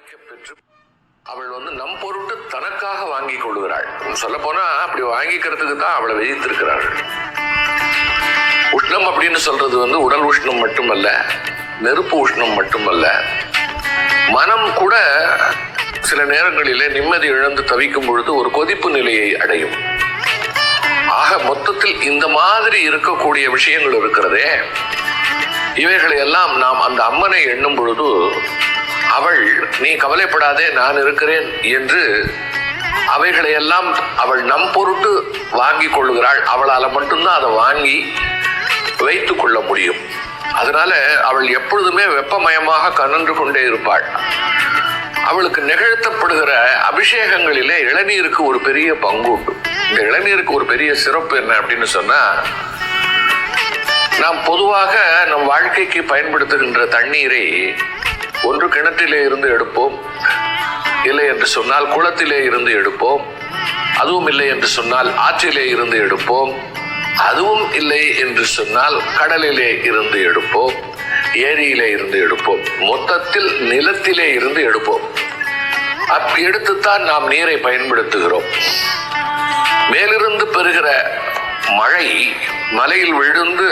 பெற்று அவள் நம் பொருட்டு தனக்காக வாங்கி கொள்கிறாள். சொல்ல போனா அப்படி வாங்கிக்கிறதுக்கு தான் அவளை விதித்திருக்கிறார்கள். உஷ்ணம் அப்படின்னு சொல்றது உடல் உஷ்ணம் மட்டுமல்ல, நெருப்பு உஷ்ணம் மட்டுமல்ல, மனம் கூட சில நேரங்களிலே நிம்மதி இழந்து தவிக்கும் பொழுது ஒரு கொதிப்பு நிலையை அடையும். ஆக மொத்தத்தில் இந்த மாதிரி இருக்கக்கூடிய விஷயங்கள் இருக்கிறதே, இவைகளை எல்லாம் நாம் அந்த அம்மனை எண்ணும் பொழுது அவள் நீ கவலைப்படாதே நான் இருக்கிறேன் என்று அவைகளை எல்லாம் அவள் நம் பொருட்டு வாங்கி கொள்ளுகிறாள். அவளால் மட்டும்தான் அதை வாங்கி வைத்துக் கொள்ள முடியும். அதனால அவள் எப்பொழுதுமே வெப்பமயமாக கனன்று கொண்டே இருப்பாள். அவளுக்கு நிகழ்த்தப்படுகிற அபிஷேகங்களிலே இளநீருக்கு ஒரு பெரிய பங்கு உண்டு. இந்த இளநீருக்கு ஒரு பெரிய சிறப்பு என்ன அப்படின்னு சொன்னா, நாம் பொதுவாக நம் வாழ்க்கைக்கு பயன்படுத்துகின்ற தண்ணீரை ஒன்று கிணற்றிலே இருந்து எடுப்போம், இல்லை என்று சொன்னால் குளத்திலே இருந்து எடுப்போம், அதுவும் இல்லை என்று சொன்னால் ஆற்றிலே இருந்து எடுப்போம், அதுவும் இல்லை என்று சொன்னால் கடலிலே இருந்து எடுப்போம், ஏரியிலே இருந்து எடுப்போம், மொத்தத்தில் நிலத்திலே இருந்து எடுப்போம். அப்படி எடுத்துத்தான் நாம் நீரை பயன்படுத்துகிறோம். மேலிருந்து பெறுகிற மழை மலையில் விழுந்து